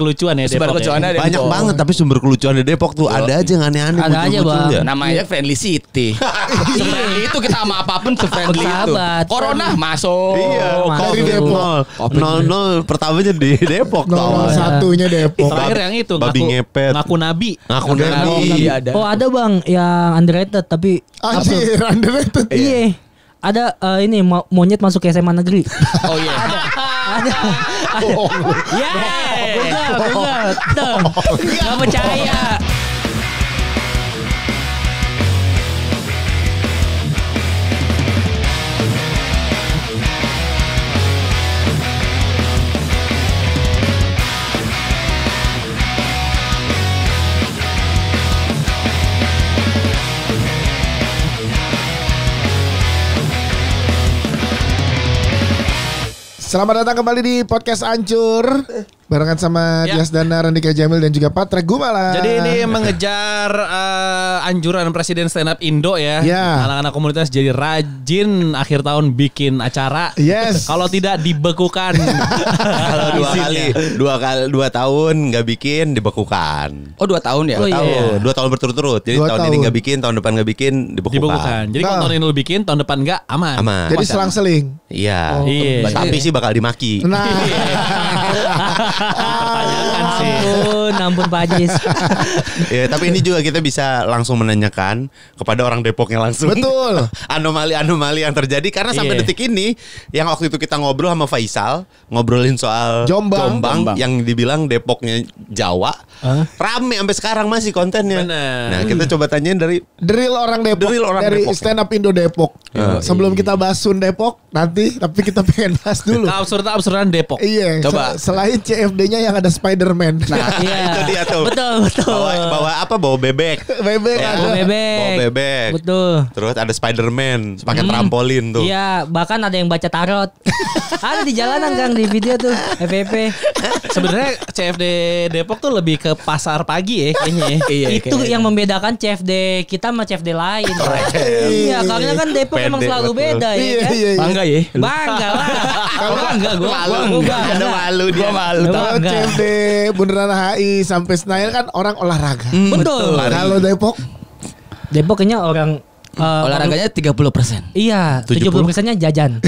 kelucuan ya Sumber Depok. kelucuannya Ya. Banyak banget tapi sumber kelucuan di Depok tuh ada aja yang aneh-aneh. Ada aja, muncul-muncul Bang. ya. Namanya friendly city. Friendly itu kita sama apapun tuh friendly itu. Bersahabat. Corona masuk. Iya, Dari Depok. 0 pertamanya di Depok. Nomor satunya Depok. Terakhir yang itu Babi ngepet. ngaku nabi. Ngaku nabi. Iya ada. Oh ada bang yang underrated tapi Anjir, underrated. iya ada ini monyet masuk ke SMA negeri. Oh iya. Ada. Ya, Google. Tuh. Gak percaya. Selamat datang kembali di podcast Ancur. Barengan sama Ya. Dias Dana, Randika Jamil dan juga Patrick Gumala. Jadi ini mengejar anjuran Presiden Stand Up Indo ya. Ya. Anak-anak komunitas jadi rajin akhir tahun bikin acara. Yes. Kalau tidak dibekukan. Kalau dua tahun nggak bikin dibekukan. Oh 2 tahun ya. Oh, iya. Tahun 2 tahun berturut-turut. Jadi 2 tahun ini tahun. nggak bikin, tahun depan nggak bikin, Dibekukan. dibekukan. Jadi kalau Nah. tahun ini lu bikin, tahun depan enggak aman. Aman. Jadi selang-seling. Iya. Iya. Tapi sih bakal dimaki. Nah, Pertanyakan sih. Ampun Pak Ajis. Ya, tapi ini juga kita bisa langsung menanyakan kepada orang Depoknya langsung. betul. Anomali-anomali yang terjadi karena sampai Iya. detik ini yang waktu itu kita ngobrol sama Faisal, ngobrolin soal Jombang. yang dibilang Depoknya Jawa. Rame sampai sekarang masih kontennya. Bener. Nah, kita coba tanyain dari Drill orang Depok. Drill orang dari Depok. Stand Up Indo Depok. Sebelum kita bahas Sun Depok nanti, tapi kita pengen bahas dulu. Keabsurdan Depok. Iya, Coba. selain CFD-nya yang ada Spider-Man. Nah, Iya. itu dia tuh. Betul. Bawa bebek. bebek Ya. ada. Bawa bebek. Bawa bebek. Betul. Terus ada Spider-Man pakai trampolin tuh. Iya, bahkan ada yang baca tarot. Ada di jalanan Kang di video tuh FVP. Sebenarnya CFD Depok tuh lebih ke pasar pagi ya kayaknya. Ya. Iya, Itu kayaknya. yang membedakan CFD kita sama CFD lain. Iya, karena kan Depok Pede, emang selalu betul. beda ya Iya, kan. iya, iya. Bangga ya. Bangga lah. Bangga gue. Ada malu dia. Gua malu. Kalau Bangga. CFD Bundaran HI sampai Senayan kan orang olahraga. Betul. Kalau Depok Depok kayaknya orang Olahraganya 30%. Iya, 70%-nya jajan.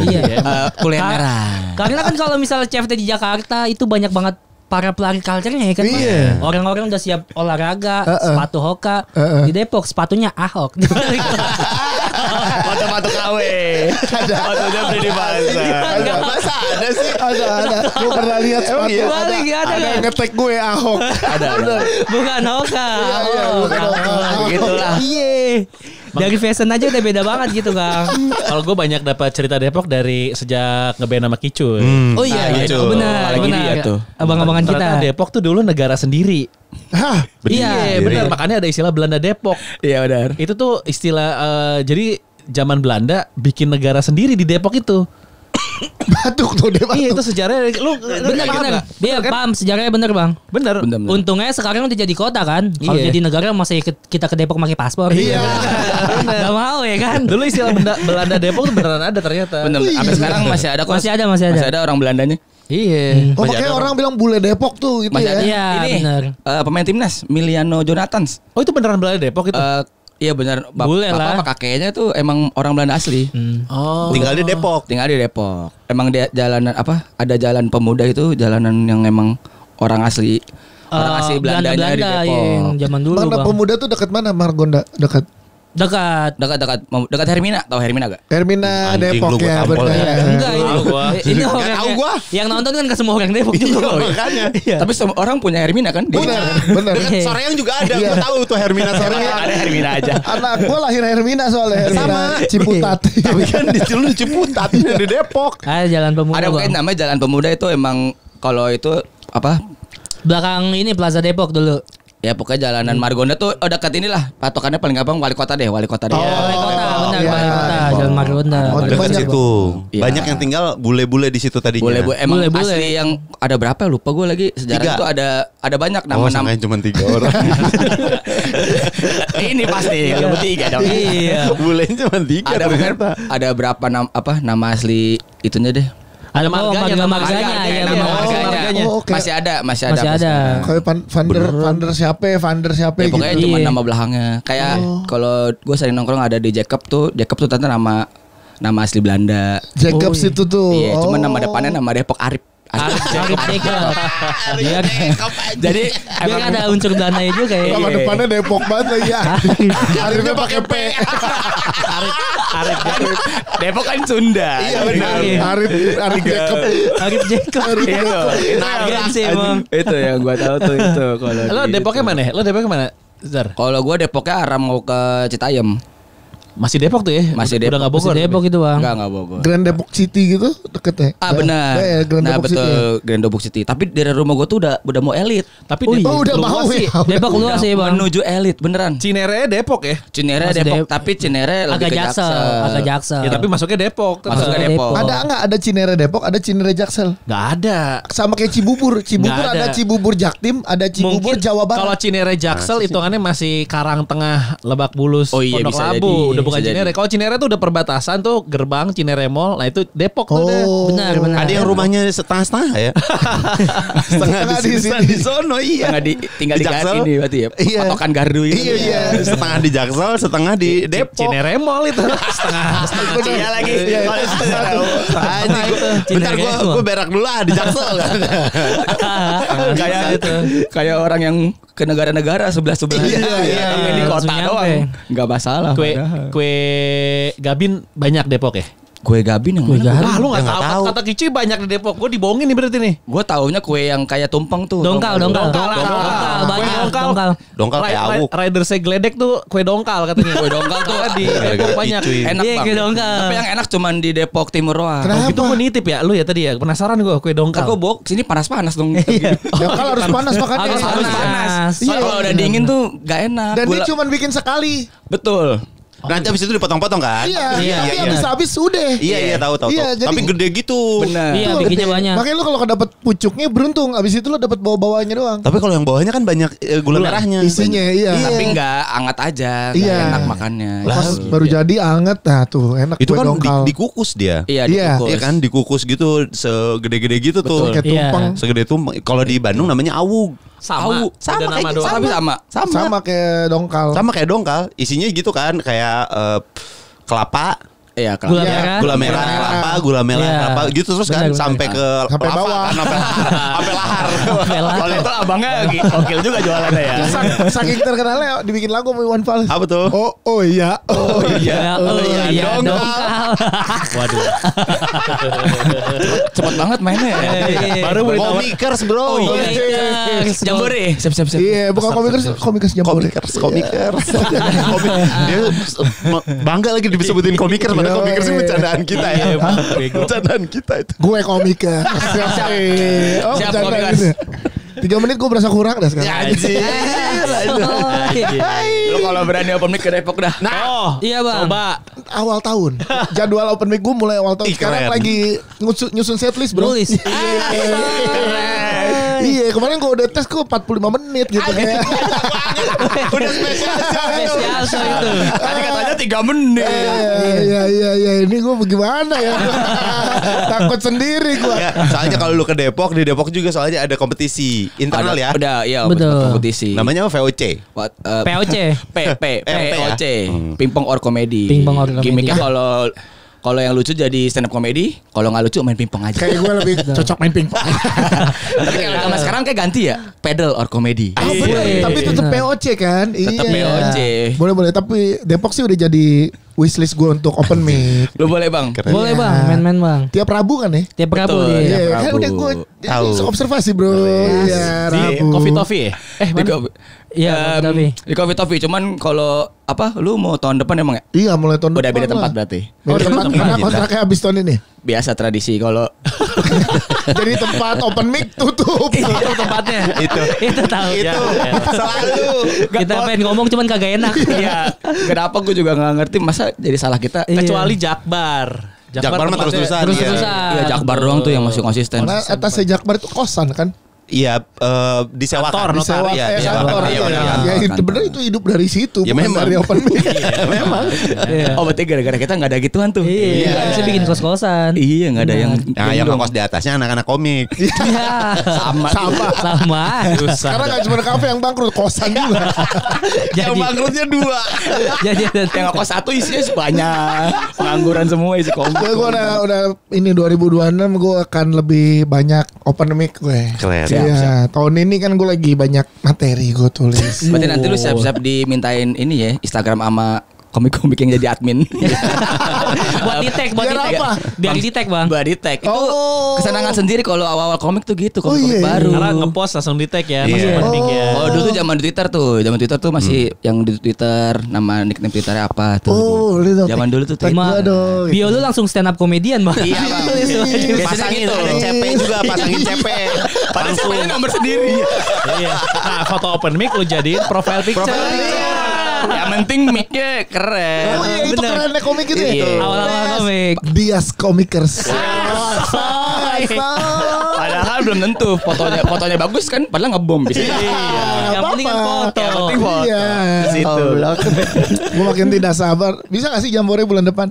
Iya. Kulineran. Karena kan kalau misalnya CFD di Jakarta itu banyak banget para pelari culture-nya ya kan. Pak? Iya. Orang-orang udah siap olahraga, sepatu Hoka. Di Depok sepatunya Ahok. Foto-foto KW. Fotonya beli di pasar. Masa ada sih? ada. Gue pernah lihat sepatu. iya? Balik, ada ada yang nge-tag gue Ahok. Ada. Bukan Hoka. Iya, bukan Hoka. Begitulah. Iya. Dari fashion aja udah beda banget gitu, Kang. Kalau gue banyak dapat cerita Depok dari sejak ngeband sama Kicu. Oh iya, gitu. oh, benar, Apalagi benar. dia tuh. Abang-abangan kita. Ternyata Depok tuh dulu negara sendiri. Hah, Iya, Bener, makanya ada istilah Belanda Depok. Iya benar. Itu tuh istilah jadi zaman Belanda bikin negara sendiri di Depok itu. batuk tuh dia batuk. Iya itu sejarahnya. Lu Bener, paham bener. nggak? Dia paham sejarahnya bener, Bang. Bener. Bener. Untungnya sekarang udah jadi kota kan. Kalau Iya. jadi negara masih kita ke Depok pakai paspor. Iya. Gak mau ya kan. Dulu istilah Belanda Depok tuh beneran ada ternyata. Bener. Sampai sekarang masih ada kok. Masih ada. Masih ada orang Belandanya. Iya. Oh, makanya orang bilang bule Depok tuh gitu Masih ya. ada. Iya, Ini bener. pemain timnas Miliano Jonathans. Oh itu beneran Belanda Depok itu. Iya benar. Bule lah. Bapak sama kakeknya tuh emang orang Belanda asli. Oh. Tinggal di Depok. Tinggal di Depok. Emang dia jalanan apa? Ada jalan pemuda itu jalanan yang emang orang asli. Orang asli Belandanya di Belanda Depok. yang zaman dulu, Mana Bang. pemuda tuh dekat mana Margonda? Dekat Dekat. Dekat Hermina, tahu Hermina gak? Hermina Anjing, Depok lu gua ya tampol benar. ya. Enggak ini. Tahu gua. Ini Nggak orang tahu gua. yang nonton kan gak semua orang Depok juga. Makanya. Tapi semua orang punya Hermina kan? Benar, benar. Dekat Soreang juga ada. Iya. Gue tahu tuh Hermina Soreang. Ada Hermina aja. Anak gue lahir Hermina soalnya Hermina Sama. Ciputat. Tapi kan di Ciputat di Depok. Ah, Jalan Pemuda. Ada pokoknya Bang. namanya Jalan Pemuda itu emang kalau itu apa? Belakang ini Plaza Depok dulu. Ya pokoknya jalanan Margonda tuh dekat inilah. Patokannya paling gampang wali kota deh. Wali kota, benar iya. Wali kota, Jalan Margonda. Oh, Dekat banyak, situ. Iya. Banyak yang tinggal bule-bule di situ tadinya. Boleh emang Bule-bule. asli yang ada berapa lupa gue lagi sejarah 3. itu ada banyak Oh, nama-nama. sangkain cuma 3 orang. Ini pasti kalau bertiga dong. Iya. Bulenya cuma 3 Ada ternyata. ada berapa nama asli itunya deh. Ada marganya, marga nama marganya, marganya. ya nama benar. marganya. Oh, oke. Masih ada. Masih ada. Kayak Vander siapa Ya, pokoknya gitu. cuma Iya. nama belakangnya. Kayak kalau gue sering nongkrong ada di Jacob tuh ternyata nama asli Belanda. Jacobs itu tuh. Iya, cuma nama Oh. depannya nama Depok Arif. Arif Jacob. Dia Jadi dia ada unsur Belandanya juga ya. Nama depannya Depok banget lagi ya. Arifnya pakai P. Arif. Depok kan Sunda. Iya benar. Arif Jacob. Arif Jacob. Itu. Keren sih emang. Itu yang gua tahu tuh itu kalau. Lo di- Depoknya mana? Lo Depoknya mana? Zar. Kalau gua Depoknya arah mau ke Citayam. Masih Depok tuh ya? Masih Udah Depok. enggak Bogor. Masih Depok itu bang. Enggak Bogor. Grand Depok City gitu deket ya. Benar. Ya, Grand Nah, Depok City. betul Grand Depok City. Tapi dari rumah gua tuh udah mau elit. Tapi Oh, Depok Oh udah luas mau sih. ya. Depok luas sih bang. Menuju elit beneran. Cinere Depok ya? Cinere Masih Depok, Dep- tapi Cinere lebih Agak ke jaksel. Ya tapi masuknya Depok. Masuknya Depok. Depok. Ada nggak ada Cinere Depok, ada Cinere Jaksel. Nggak ada. Sama kayak Cibubur. Cibubur Nggak ada. ada Cibubur Jaktim, ada Cibubur Jawa Barat. Kalau Cinere Jaksel hitungannya masih Karang Tengah, Lebak Bulus, Oh iya, Pondok bisa Labu, jadi. udah bukan Bisa Cinere. jadi. Kalau Cinere tuh udah perbatasan tuh gerbang Cinere Mall. Nah itu Depok tuh udah. Oh. Benar benar. Ada yang rumahnya setengah-setengah ya. setengah di sini, di sono iya. Tinggal di Jaksel. ini berarti ya. Iya. Patokan gardu itu. Iya iya, setengah di Jaksel, setengah di Depok. Cinere Mall itu setengah Iya lagi. Iya, Kalau setengah tuh. Anjing, bentar Cinere gue Mall. berak dulu di Jaksel kan. Kayak kayak orang yang ke negara-negara sebelah-sebelah. Iya, iya, Tapi di langsung kota nyampe. doang. Enggak masalah. kue Gabin banyak Depok ya? Kue Gabin yang Kue mana? Gabin. Ah lu nggak nggak tahu. tahu. Kata Kici banyak di Depok. Gue dibohongin nih berarti nih. Gue taunya kue yang kayak tumpeng tuh. Dongkal. Dongkal Banyak Dongkal. dongkal. Dongkal kayak awuk. Rider saya geledek tuh kue dongkal katanya. Kue dongkal tuh di gara-gara Depok banyak. Kicuy. Enak Iya, Bang. kue dongkal. Tapi yang enak cuman di Depok Timur doang. Kenapa? Oh, gitu gue nitip ya lu ya tadi ya. Penasaran gue kue Kan dongkal. gue bok sini panas-panas dong. Dongkal harus panas makanya. Harus panas. Iya. Soalnya kalau udah dingin tuh gak enak. Dan dia cuma bikin sekali. Betul. Nanti habis itu dipotong-potong kan? Iya, Iya, tapi iya. habis udah. Iya tahu. Iya, jadi- Tapi gede gitu. Benar. Iya, Itu bikinnya gede. banyak. Makanya lu kalau dapat pucuknya beruntung. Abis itu lu dapat bawa-bawanya doang. Tapi kalau yang bawahnya kan banyak gula merahnya. Isinya iya. Tapi nggak anget aja, nggak Iya. enak makannya. Pas Gitu. baru jadi anget, nah tuh enak Itu kue kan dongkal. dikukus dia. Iya, Iya. dikukus. Iya kan dikukus gitu segede-gede gitu tuh. Kayak Iya. tumpeng. Segede tumpeng. Kalau di Bandung namanya awug. sama. Sama Udah nama kayak- doang. Tapi sama. Sama kayak dongkal. Sama kayak dongkal. Isinya gitu kan kayak kelapa, Iya, Gula Iya. merah. gula merah kelapa, gula merah Iya. kelapa gitu terus kan Benar, sampai ke Sampai lava bawah. kan, sampai lahar. Sampai lahar. Kalau itu abangnya gokil juga jualannya ya. Saking terkenalnya dibikin lagu sama Iwan Fals. apa tuh? Oh iya. Oh iya. Oh iya, dongkal. dongkal. Waduh. Cepet banget mainnya ya. Baru boleh tahu. Komikers bro. Komikers. Jambore. Siap. Iya, bukan komikers jambore. Komikers. Dia bangga lagi disebutin komikers padahal Iya, komikers itu iya. bercandaan kita ya. Bego. Bercandaan kita itu. Gue komikers. Siap. Oh, Siap, bercanda komikers. gitu. 3 menit gue berasa kurang dah sekarang. Anjir. Lu kalau berani open mic ke Depok dah. Oh, Iya, Bang. Coba. Awal tahun. Jadwal open mic gue mulai awal tahun. Ih, Sekarang keren. lagi nyusun setlist bro. Nulis. Iya, kemarin gue udah tes gue 45 menit gitu kayak. Udah spesial. Spesial so itu. Tadi katanya 3 menit. Iya, ini gue bagaimana ya? Takut sendiri gue. Ya, soalnya kalau lu ke Depok, di Depok juga soalnya ada kompetisi internal ya. Udah, iya, Betul. kompetisi. Namanya VOC. POC. POC. Pingpong or komedi. Pingpong or komedi. Gimiknya kalau yang lucu jadi stand up comedy, kalau nggak lucu main pingpong aja. Kayak gue lebih cocok main pingpong. Tapi kalau zaman sekarang kayak ganti ya, pedal or comedy. Oh, bener. Iya. Tapi tetap POC kan? Tetap Iya. POC. Boleh. Tapi Depok sih udah jadi wishlist gue untuk open mic. Lu boleh bang. Boleh Iya. Bang, main-main Bang. Tiap Rabu kan ya? Tiap Rabu Betul, dia. iya. Iya, kan Rabu. udah gue Tahu. observasi bro. Iya, Di Rabu. Coffee Toffee ya? Di Mana? Iya, tapi di Coffee Toffee. Cuman kalau apa, lu mau tahun depan emang ya? Iya, mulai tahun Udah depan beda tempat lah. berarti. Beda tempat karena kontraknya habis tahun ini. Biasa tradisi kalau Jadi tempat open mic tutup. Itu tempatnya. itu tahu. Ya, ya. Selalu. Kita pengen ngomong cuman kagak enak. Iya. Kenapa gue juga nggak ngerti masa jadi salah kita. Iya. Kecuali Jakbar. Jakbar mah tempatnya- terus-terusan. Terus-terusan. Iya, Jakbar doang tuh yang masih konsisten. Karena atasnya Jakbar itu kosan kan. Iya, disewakan. Notar. Iya, kantor. iya, Iya, iya. ya itu bener itu hidup dari situ. Ya, bukan memang. dari open mic. Memang. Oh berarti gara-gara kita nggak ada gituan tuh. Iya, bisa bikin kos-kosan. Iya nggak ada yang. Nah, yang ngekos di atasnya anak-anak komik. Iya. Sama. Sama. Sekarang nggak cuma kafe yang bangkrut, kosan juga. Yang bangkrutnya 2. Jadi Yang ngekos 1 isinya banyak. Pengangguran semua isi komik. Gue udah ini 2026 gue akan lebih banyak open mic gue. Keren. Iya, tahun ini kan gue lagi banyak materi gue tulis. Berarti nanti lu siap-siap dimintain ini ya Instagram sama komik-komik yang jadi admin. buat di-tag, Biar apa? Biar di-tag, Bang. Buat di-tag. Itu Oh. kesenangan sendiri kalau awal-awal komik tuh gitu, Oh, komik iya, baru. Karena ngepost langsung di tag ya, Iya. masih penting ya. Oh dulu tuh zaman Twitter tuh. Zaman Twitter tuh masih yang di Twitter nama nickname Twitternya apa tuh. Oh, lu dong. Zaman dulu tuh Tag Ma- gua dong. Bio lu langsung stand up komedian, Bang. Iya, Bang. Biasanya Pasangin gitu. ada CP juga, pasangin CP. Padahal CP-nya nomor sendiri. Iya. Nah, foto open mic lu jadiin profile picture. Yang penting mic-nya keren. Oh iya itu Bener. kerennya komik itu ya. Iya. Awal-awal komik. Dias Komikers. Padahal belum tentu fotonya bagus kan, padahal ngebom bisa. Yang penting kan foto. Yang penting foto. Iya. Di situ. Gue makin tidak sabar. Bisa gak sih Jambore bulan depan?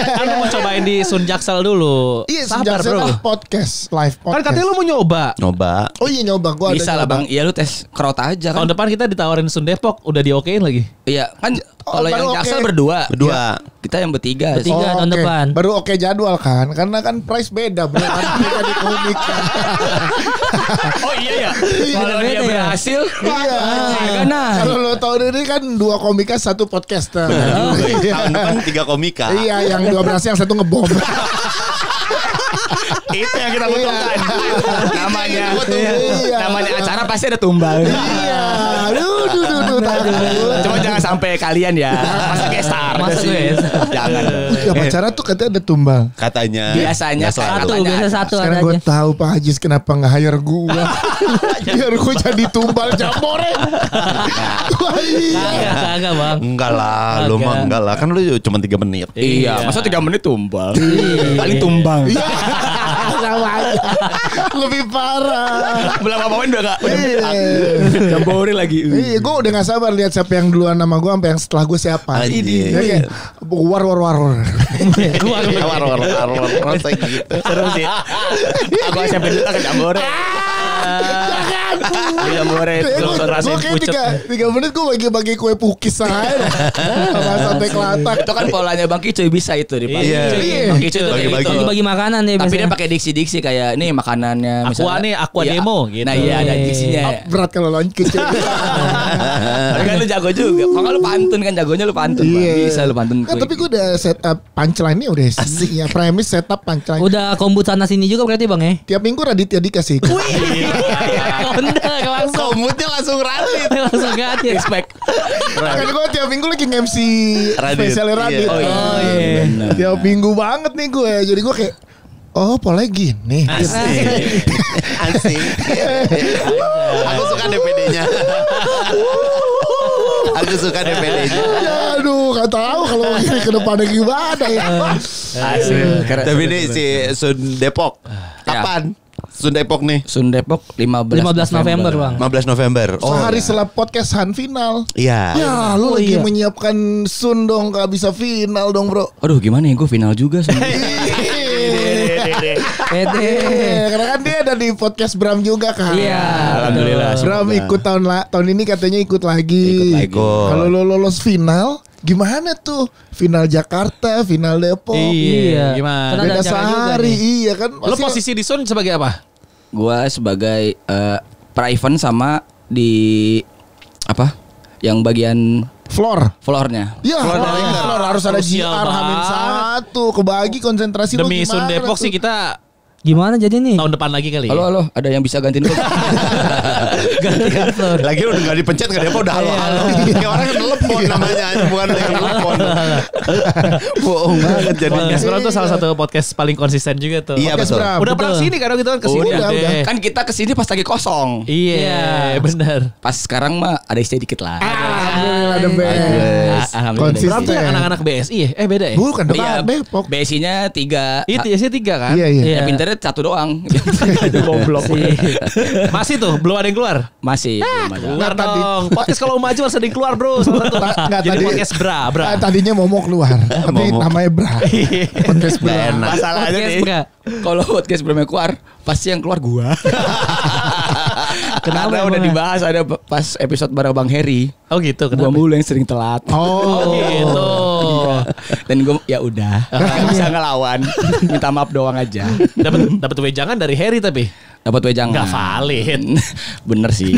Kan lu mau cobain di Sun Jaksel dulu. Iya, Sabar, sejak bro. saya podcast live Kan podcast. katanya lu mau nyoba. Nyoba. Oh iya nyoba gue Bisa lah Bang. Iya lu tes kerot aja kan. Tahun depan kita ditawarin Sun Depok, udah diokein lagi. Iya kan Oh, kalau baru yang oke. Jaksel berdua. Berdua. Kita yang bertiga. Bertiga. tahun oke. depan. Baru oke jadwal kan. Karena kan price beda bro. Kan kita di komik. Oh iya ya. Iya, Kalau dia beda ya? berhasil, Iya. harga naik. Kalau lo tahun ini kan 2 komika 1 podcaster. Tahun depan 3 komika. Iya, yang 2 berhasil, yang 1 ngebom. Itu yang kita butuhkan. Namanya Iya. namanya acara pasti ada tumbal. Iya. Aduh, takut. Cuma jangan sampai kalian ya. Masa gestar. Masa guest. Jangan. Tiap acara tuh katanya ada tumbal. Katanya. Biasanya Nggak selalu. Satu, Katanya biasa ada. satu Sekarang ada gue aja. tahu Pak Ajis kenapa nggak hire gue. Biar gue jadi tumbal Jambore. Wah, iya. Kagak, Bang. Enggak lah, lu mah Kagak. enggak lah. Kan lu cuma 3 menit. Iya, masa 3 menit tumbal. Paling tumbang. Iya. Sama aja. Lebih parah. Belum apa-apain udah gak Iya. Jambore lagi. Iya, gue udah gak sabar lihat siapa yang duluan nama gue sampai yang setelah gue siapa. Anjir. Iya, kayak war. War gitu. Seru sih. Aku SMP dulu ke Jambore. Jambore belum Gue rasain kayak pucet. 3 menit gue bagi-bagi kue pukis aja. Sama sate kelatak. Itu kan polanya Bang Kicoy bisa itu di pagi. Iya. Bang Kicoy tuh kayak Bagi-bagi. gitu. Bagi-bagi makanan deh Tapi dia biasanya. pakai diksi-diksi kayak nih makanannya Aqua Iya. demo gitu. Nah iya ada diksinya. Berat kalau lawan kecil. Tapi kan lu jago juga. Kalau lu pantun kan jagonya lu pantun. Bang. Iya. Bisa lu pantun. Kan tapi gue udah set up punchline-nya udah sih. Ya, premis setup punchline. Udah kombut sana sini juga berarti, Bang ya? Tiap minggu Raditya dikasih. Bener langsung. Komutnya langsung Radit. Langsung gratis. Respect. Kan gue tiap minggu lagi nge-MC Radit. spesialnya Radit. Iya. Oh iya. Bener. Tiap minggu banget nih gue. Jadi gue kayak oh polanya gini. Asik. Aku suka DPD-nya. Aku suka DPD-nya. Ya, aduh gak tahu kalau gini ke depannya gimana ya. Asik. Keren. Tapi ini si Sun Depok. Kapan? Sun Depok nih. Sun Depok 15 November, Bang. 15 November. Oh. Sehari setelah podcast Han final. Iya. Ya lu Oh, lagi iya. menyiapkan Sun dong. Gak bisa final dong bro. Aduh gimana ya gue final juga Sun. Pede. Karena kan dia ada di podcast Bram juga kan. Iya. Alhamdulillah. Bram ikut tahun ini katanya ikut lagi. Kalau lo lolos final, gimana tuh? Final Jakarta, final Depok. Iya. Kan Gimana? ada Beda acara juga sehari, nih. iya kan. Lo posisi di Sun sebagai apa? Gua sebagai pra-event sama di apa? Yang bagian floornya. Ya, floor harus ada Krusial JR Hamin banget. 1 kebagi konsentrasi lo Demi Sun gimana Depok tuh? sih kita Gimana jadi nih? tahun depan lagi kali ya. Halo, ada yang bisa gantiin gue? Gantikan floor. Lagi udah gak dipencet gak Depok udah halo-halo. Kayak orang yang telepon namanya, bukan yang telepon. Bohong banget jadi. Podcast Bram tuh salah satu podcast paling konsisten juga tuh. Iya Podcast betul. Bram. Udah pernah Betul. sini kan gitu kan kesini Udah. deh. Kan kita kesini pas lagi kosong. Iya, benar. Pas sekarang mah ada isi dikit lah. Alhamdulillah. ada best. Alhamdulillah. Konsisten. Berarti anak-anak BSI ya? Beda ya? Bukan dong, Iya, Depok. BSI-nya 3. Itu ya 3 kan? Iya, iya. Ya pinternya 1 doang. Itu goblok. Masih tuh, belum ada yang keluar. Masih belum ada. Keluar tadi. dong. Podcast kalau maju harus ada yang keluar, Bro. Salah satu. Nggak, Jadi tadi- podcast Bra. Tadinya mau keluar, tapi Momo. namanya Bra. Podcast Bra. Masalahnya Podcast nih, enggak? kalau podcast belum keluar, pasti yang keluar gua. Kenapa Karena udah emangnya? dibahas ada pas episode bareng Bang Heri. Oh gitu, Gua kenapa? mulu yang sering telat. Oh gitu. Dan gue ya udah, nggak bisa ngelawan. Minta maaf doang aja. Dapat wejangan dari Harry tapi Dapat wejangan. nggak valid. Bener sih.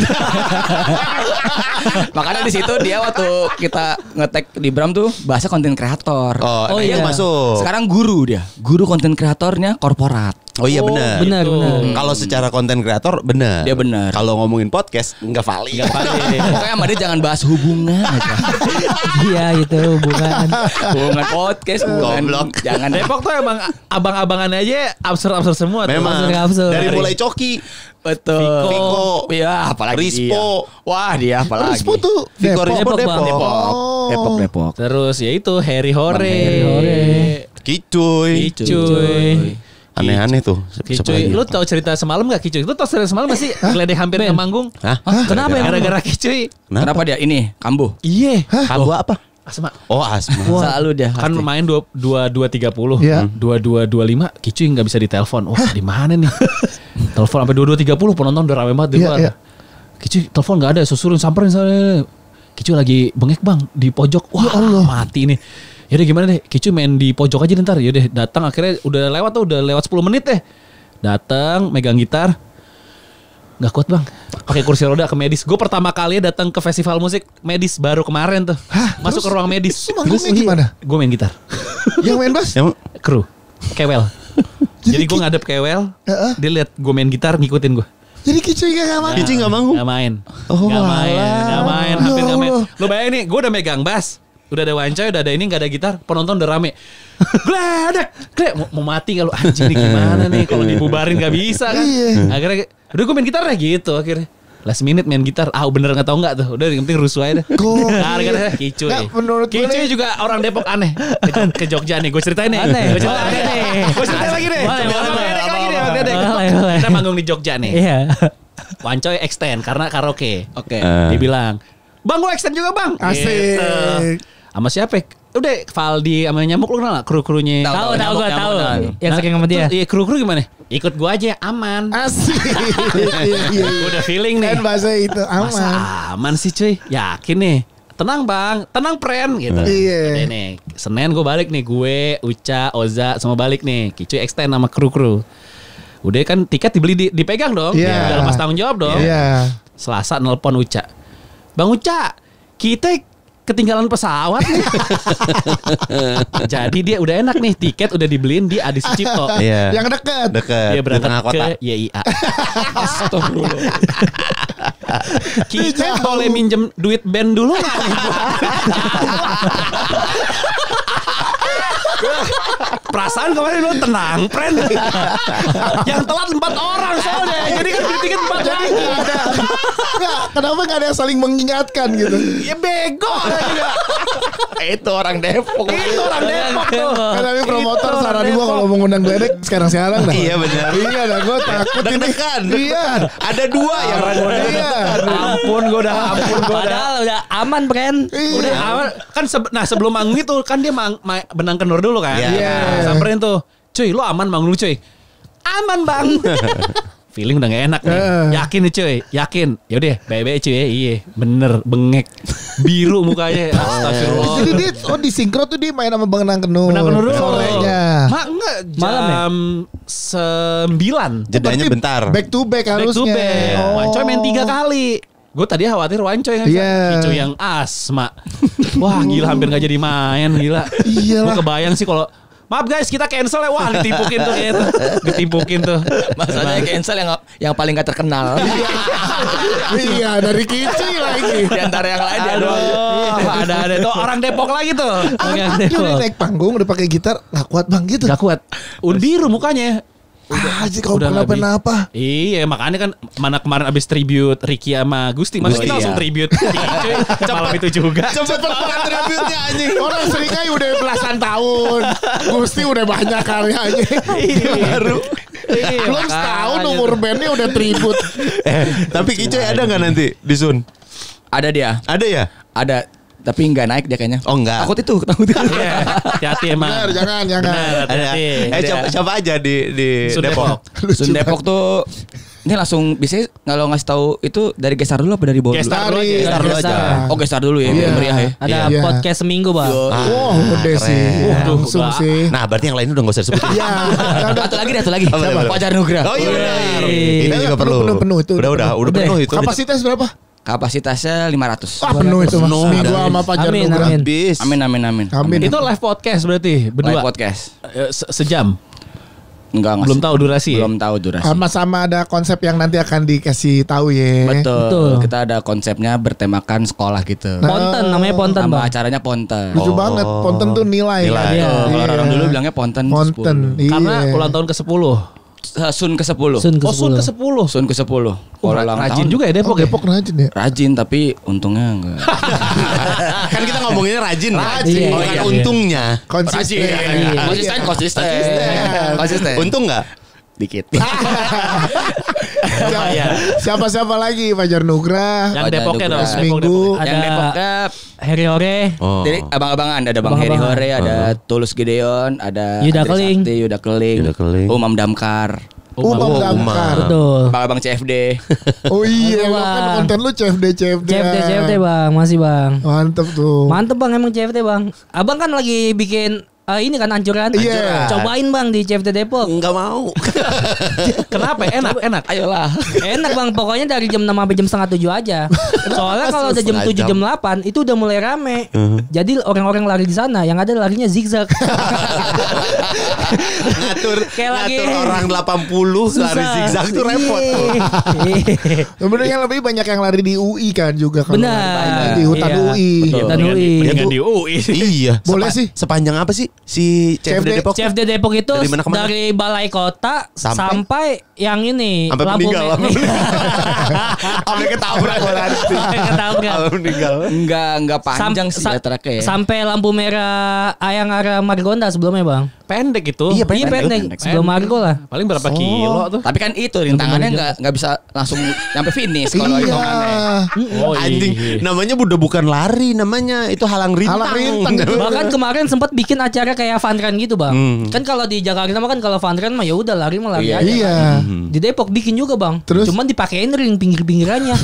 Makanya di situ dia waktu kita ngetek di Bram tuh bahasa konten kreator. Oh, Oh, iya iya. masuk. Sekarang guru dia. Guru konten kreatornya korporat. Oh iya benar. Benar, benar. Kalau secara konten kreator benar. Dia benar. Kalau ngomongin podcast nggak valid. Pokoknya sama dia jangan bahas hubungan aja. Iya itu hubungan. Hubungan podcast, hubungan. Goblok. Jangan Depok tuh emang abang-abangannya aja absurd semua. tuh. Memang. Absurd. Dari mulai Coki, betul. Viko, Iya, apalagi Rispo. dia. Wah, dia apalagi. Rispo tuh Viko Depok. Rispo Depok. Depok, Depok. Terus ya itu Harry Hore. Harry Hore. Kicuy. Kicuy. Aneh-aneh tuh. Kicuy, lu tahu cerita semalam gak Kicuy? Lu tahu cerita semalam masih geledek hampir ke manggung? Hah? Kenapa emang? Gara-gara Kicuy. Kenapa dia ini kambuh? Iya. Kamu apa? Asma. Oh asma. Selalu dia. Kan pasti. main 22.30, Iya. 22.25, Kicuy nggak bisa ditelepon. Wah di mana nih? Telepon sampai 22.30 penonton udah rame banget di Iya, luar. iya. Kicuy telepon nggak ada, susurin samperin saya. Kicuy lagi bengek bang di pojok. Wah mati nih. Yaudah gimana deh, Kicuy main di pojok aja ntar. Yaudah datang akhirnya udah lewat 10 menit deh. Datang megang gitar. Gak kuat bang, pakai kursi roda ke medis. Gue pertama kali datang ke festival musik medis baru kemarin tuh. Hah? Masuk Terus? ke ruang medis. Terus manggungnya gimana? Gue main gitar. Yang main bass? Yang Kru, kewel. Jadi gue Ki- ngadep kewel, Heeh. dia lihat gue main gitar ngikutin gue. Jadi Kicuy gak main. Kicuy nggak manggung? Gak main. Oh, Gak main, alah. gak main, Ya hampir gak main. Allah. Lo bayangin nih, gue udah megang bass, udah ada Wancoy, udah ada ini, gak ada gitar, penonton udah rame. Gledek, mau mati kalau anjing nih gimana nih kalau dibubarin gak bisa kan. Iya. Akhirnya, udah gue main gitar deh gitu akhirnya. Last minute main gitar, bener gak tau gak tuh. Udah yang penting rusuh aja deh. Gara-gara Kicuy. Nggak, menurut gue Kicuy nih- juga orang Depok aneh. Ke Jogja nih, gue ceritain nih. Aneh. Gue ceritain Aneh. nih. Gue ceritain lagi nih. Boleh, Coba boleh. Gledek lagi nih, Bang Gledek. Boleh, boleh. Kita manggung di Jogja nih. Iya. Wancoy extend karena karaoke. Oke. Dia bilang, "Bang, gue extend juga, Bang." Asik. Gitu. Sama siapa? Udah Valdi sama Nyamuk lu kenal gak? Kru-krunya. Tahu, Tahu nyamuk, gue nyamuk, tahu. tahu. Yang sering sama dia. Terus, iya, kru-kru gimana? Ikut gua aja aman. Asik. Iya. Udah feeling nih. Kan bahasa itu Masa aman. aman sih cuy. Yakin nih. Tenang bang, tenang pren gitu. Iya. Udah nih, Senin gue balik nih, gue, Uca, Oza semua balik nih. Kicuy extend sama kru-kru. Udah kan tiket dibeli dipegang dong. Iya. Udah lepas tanggung jawab dong. Iya. Selasa nelpon Uca. Bang Uca, kita ketinggalan pesawat nih. Jadi dia udah enak nih, tiket udah dibeliin di Adi Sucipto. Iya. Yang dekat. Dekat. Dia Di berangkat tengah kota. ke YIA. Kita boleh minjem duit band dulu nggak nih? Perasaan kemarin lu tenang, friend. Yang telat 4 orang soalnya. Jadi kan beli tiket 4 Jadi lagi. nggak ada. Nggak, kenapa nggak ada yang saling mengingatkan gitu? Ya bego juga. Itu orang Depok. Itu orang Depok tuh. Kan tapi promotor Itu orang saran gua Depok. kalau mau ngundang Gledek sekarang dah. Iya, benar. Iya dah gua takut ini. Deg-degan. Iya. Ada 2 yang Iya. Ampun gue udah Padahal udah aman, Pren. Udah awal kan sebelum manggung itu kan dia benang kendor dulu kan. Iya. Samperin tuh. Cuy, lo aman manggung lu, cuy. Aman, Bang. Feeling udah gak enak nih. Yakin nih, cuy. Yakin. Yaudah, baik-baik cuy ya. Iya, bener bengek. Biru mukanya. Astagfirullah. Jadi dia di sinkro tuh dia main sama Bang Nang Kenur. Benang kendor dulu. Sorenya. Enggak, Malam ya? jam 9. jedanya Berarti bentar. Back to back Back to harusnya. back. Oh. Wancoy main 3 kali. Gue tadi khawatir Wancoy kan. Iya. Kicuy yang asma. Wah gila hampir gak jadi main. Gila. Iyalah. Gue kebayang sih kalau maaf guys kita cancel ya. Wah ditimpukin tuh kayak itu. Ditimpukin tuh. Masalahnya cancel yang paling gak terkenal. Iya dari Kicuy lagi. Di antara yang lain dia doang. Aduh, ada tuh orang Depok lagi tuh. Dia udah naik panggung udah pakai gitar nggak kuat bang gitu. Gak kuat. Biru mukanya. Kalau kenapa-napa. Iya, makanya kan mana kemarin abis tribute Ricky sama Gusti, masa kita langsung tribute cuy. Malam itu juga. Cepet banget tribute-nya anjing. Orang Seringai udah belasan tahun. Gusti udah banyak karyanya. Baru. Belum setahun umur bandnya udah tribut. Tapi Kicoy ada nggak nanti di Sun? Ada dia. Ada ya? Ada. Tapi nggak naik dia kayaknya. Oh enggak. Takut itu. Iya, hati-hati emang. Bener, jangan. Ada. Coba aja di Sun Depok. Sun Depok tuh ini langsung biasanya kalau ngasih tahu itu dari gestar dulu apa dari bawah dulu? Gestar dulu aja. Gestar dulu aja. Oh gestar dulu ya, biar meriah ya. Ada Iya. podcast seminggu bang. Wah, udah sih. Langsung sih. Nah, berarti yang lain udah nggak usah disebutin. Iya. Satu lagi. Oh, bener. Fajar Nugra. Oh iya benar. Iya. Ini juga perlu. Penuh itu. Udah penuh itu. Kapasitas berapa? Kapasitasnya 500. Penuh itu mas. Seminggu sama Fajar Amin, Nugra. amin. Habis. Amin. Itu live podcast berarti berdua. Live podcast. Sejam. Enggak Belum tahu durasi. Belum tahu durasi. Sama-sama ada konsep yang nanti akan dikasih tahu ya. Betul. Kita ada konsepnya bertemakan sekolah gitu. Ponten namanya Ponten Nama bang. acaranya Ponten. Lucu banget. Ponten tuh nilai. Nilai. kan? Iya. Kalau orang dulu bilangnya Ponten. Ponten. 10. Karena Iya. ulang tahun ke-10. Sun ke-10. Sun ke Oh, Sun ke-10. Sun ke-10. Kalau ulang Rajin tahun juga ya Depok. Depok rajin ya. rajin tapi untungnya enggak. Kan kita ngomonginnya rajin. Rajin. Oh, Iya. untungnya. Konsisten. Konsisten. Untung nggak? Dikit. Siapa lagi? Fajar Nugra. Yang Ada Depoknya Nugra. dong. Seminggu. Depok. Yang Ada Depoknya Harry Ore. Oh. jadi abang-abangan ada Bang Heri Abang-abangan. Hore, ada Tulus Gideon, ada Yuda Andri Keling. Sakti, Yuda Keling, Yuda Keling. Umam Damkar, Umam Damkar. Betul. abang-abang CFD. Oh iya, Betul, lo kan Bang. konten lu CFD. CFD bang, masih bang. Mantep tuh. Mantep bang emang CFD bang. Abang kan lagi bikin ini kan anjuran. Iya. Cobain bang di CFD Depok. Enggak mau. Kenapa? Enak. Ayolah. Enak bang, pokoknya dari jam 6 sampai jam setengah 7 aja. Soalnya kalau udah jam 7 jam 8 itu udah mulai rame. Jadi orang-orang lari di sana, yang ada larinya zigzag. Kayak lagi ngatur orang 80 lari zigzag tuh repot tuh. Sebenarnya lebih banyak yang lari di UI kan juga kalau Benar. di hutan Iya. UI. Betul. Hutan Mendingan- UI. mendingan di UI. Iya. Boleh sih. Sepanjang apa sih si CFD Depok? CFD Depok itu Dari mana ke mana? dari balai kota Sampai? sampai yang ini Sampai meninggal. Sampai ketabrak berarti. Sampai ketabrak. Sampai meninggal. Enggak panjang sih ya tracknya ya. Sampai lampu merah Ayang Arah Margonda sebelumnya bang. Pendek itu. Iya, Iya pendek. Sebelum Margo lah. Paling berapa kilo tuh? Tapi kan itu rintangannya enggak bisa langsung nyampe finish kalau Iya. hitungannya. Oh, Anjing, iya. namanya udah bukan lari, namanya itu halang rintang. Halang rintang itu. Bahkan kemarin sempat bikin acara kayak fun run gitu bang. Kan kalau di Jakarta mah kan kalau fun run mah ya udah lari mah lari aja. Iya. Di Depok bikin juga bang. Terus? Cuman dipakein ring pinggir-pinggirannya.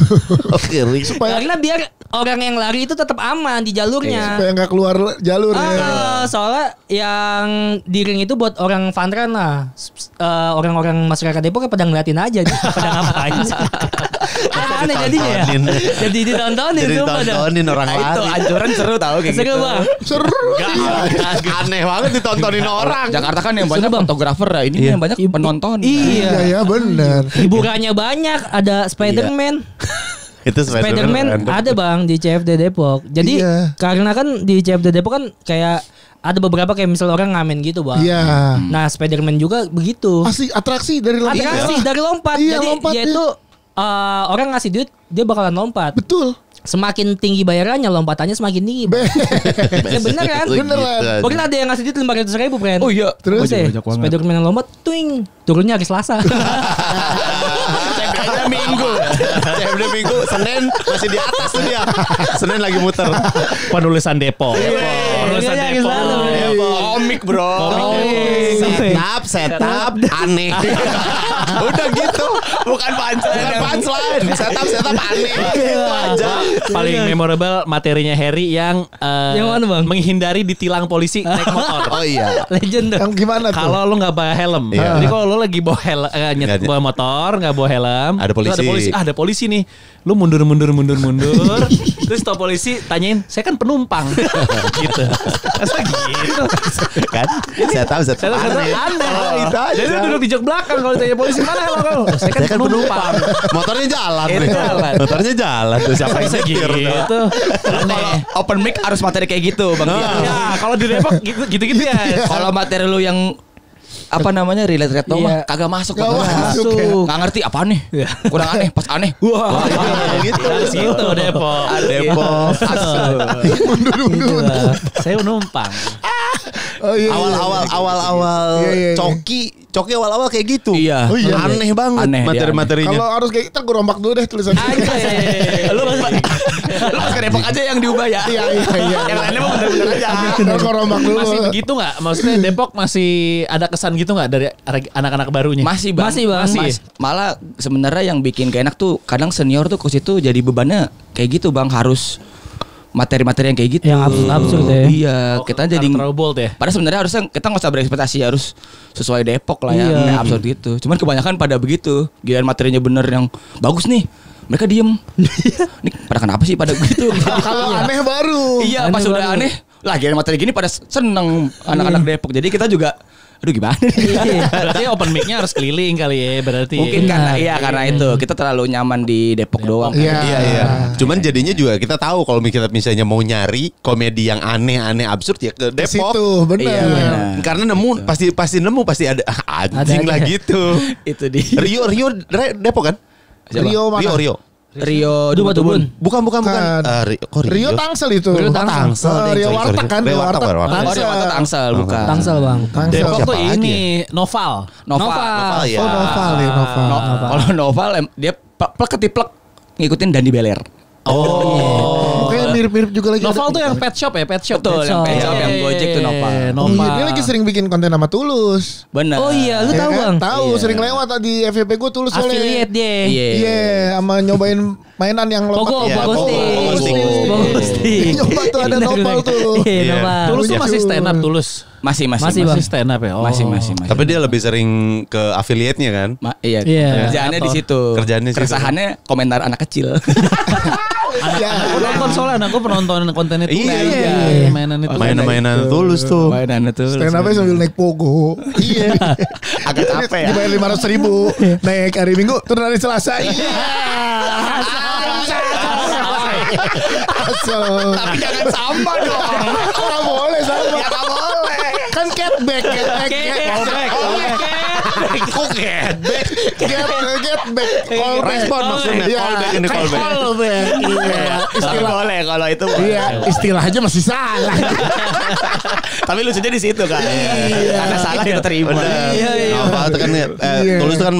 Oke, Karena biar orang yang lari itu tetap aman di jalurnya. Supaya nggak keluar jalur ya. Soalnya yang di ring itu buat orang fun run lah. Orang-orang masyarakat Depok kan pada ngeliatin aja, pada ngapain sih. Aneh jadinya ya. Ditontonin. Jadi ditontonin Jadi sumpah dah. ditontonin orang Nah, itu lari. anjuran seru tau kayak Seru gitu. bang. Seru. Aneh banget ditontonin orang. Jakarta kan yang banyak Bang. fotografer ya, ini yang banyak penonton. Iya ya benar. Hiburannya banyak, ada Spider-Man. Itu Spider-Man ada bang di CFD Depok. Jadi Iya. karena kan di CFD Depok kan kayak ada beberapa kayak misal orang ngamen gitu bang. Iya. Nah Spider-Man juga begitu. Asli atraksi dari lompat. Atraksi dari lompat. Iya, Jadi lompat, dia iya. itu orang ngasih duit dia bakalan lompat. Betul. Semakin tinggi bayarannya lompatannya semakin tinggi. Ya bener kan? Beneran. Mungkin ada yang ngasih duit 500.000 friend. Oh iya. Terus Udah, Spider-Man yang lompat twing turunnya hari Selasa. CFD Minggu. CFD Minggu, Senin masih di atas tuh dia. Senin lagi muter. Penulisan Depok. Penulisan Iya, Depok. iya, Komik, Bro. Setup, aneh. Udah gitu. Bukan punchline. Setup aneh. Gitu aja. Paling memorable materinya Harry yang Yang mana, Bang? menghindari ditilang polisi naik motor. Oh iya. Legend dong. Yang gimana tuh? Kalau lo nggak bawa helm, Iya. jadi kalau lo lagi bawa helm, bawa motor nggak bawa helm, Ada polisi. terus ada polisi nih, lo mundur, terus tau polisi tanyain, saya kan penumpang, gitu, masa gitu, Kan? Setup saya aneh. aneh, Oh, itu aja. jadi lo duduk di jok belakang kalau ditanya polisi mana helm kamu, saya kan penumpang, Motornya jalan. Itu nih. jalan. Motornya jalan tuh siapa yang bisa setir. gitu, Kalau open mic harus materi kayak gitu Bang. ya kalau di Depok gitu ya, Kalau materi lu yang apa namanya relate doang mah kagak masuk. Nggak ngerti apa nih. Kurang aneh, pas aneh. Wah, gitu. Situ Depok. Mundur. Saya numpang. Awal-awal Coki awal-awal kayak gitu. Iya. Aneh banget materi-materinya. Kalau harus kayak kita gue rombak dulu deh tulisan. Lu pas ke Depok aja yang diubah ya. Iya. Yang lainnya mah bener-bener aja. Kalau rombak dulu. Masih begitu nggak? Maksudnya Depok masih ada kesan gitu nggak dari anak-anak barunya? Masih bang. Masih. Malah sebenarnya yang bikin gak enak tuh kadang senior tuh ke situ jadi bebannya kayak gitu bang, harus materi-materi yang kayak gitu. Yang absurd ya. Iya, kita jadi terlalu bold ya. padahal sebenarnya harusnya kita nggak usah berekspektasi, harus sesuai Depok lah ya, Iya. kayak absurd gitu. Cuman kebanyakan pada begitu. Giliran materinya bener yang bagus nih, mereka diem. Nih pada kenapa sih pada begitu? Kalau aneh baru. Iya, pas udah aneh, lah giliran materi gini pada seneng anak-anak Depok. Jadi kita juga aduh gimana nih? Berarti open mic-nya harus keliling kali ya berarti. Mungkin karena itu kita terlalu nyaman di Depok doang. Iya. Cuman jadinya juga kita tahu kalau kita misalnya mau nyari komedi yang aneh-aneh absurd ya ke Depok. Situ, benar. Iya. Karena pasti nemu pasti ada anjing Ada. lah gitu. Itu di Rio Depok kan? Rio mana? Rio Aduh, Batu Bun. Bukan. Kan. Rio Tangsel itu. Rio Tangsel. Rio Warteg kan. Rio Warteg. Tangsel bukan. Tangsel bang. Depok Siapa tuh lagi ini Noval. Noval. ya. Oh Noval ya Noval. Kalau Noval dia plek ketiplek ngikutin Dandi Beler. Oh. Kayak mirip-mirip juga lagi. Noval ada. tuh yang pet shop ya, pet shop. Betul, yang pet shop, yang Gojek tuh Noval. Oh iya, dia lagi sering bikin konten sama Tulus. Bener. Oh iya, lu Ya tahu kan? bang? Tahu, Iya. sering lewat di FYP gue Tulus soalnya. Affiliate dia. Iya, sama nyobain mainan yang Pogo, Iya, Pogo Stick. Nyoba tuh ada Noval tuh. Iya, Iya. Noval. Tulus tuh masih stand up Tulus. Masih Bang. Masih stand up ya. Oh. Masih. Tapi dia lebih sering ke affiliate-nya kan? Iya. Iya. Kerjaannya di situ. Kerjaannya di situ. Keresahannya komentar anak kecil. Aku nonton soalnya, aku penonton konten itu. Iya. Mainan itu. Mainan Tulus tuh. Mainannya tuh. Stand up-nya sambil naik Pogo. Iya. Agak capek ya. Dibayar 500.000 naik hari Minggu, turun hari Selasa. Iya. Asal. Tapi jangan sama dong. Nggak boleh sama. Ya nggak boleh. Kan catback. Kok headback? Catback. Respon maksudnya. Iya, Callback ini kan callback. callback. Iya. Istilah boleh kalau itu. Iya, istilahnya masih salah. Tapi lucunya di situ kan. Karena salah kita terima. Nova tuh kan Tulus tuh kan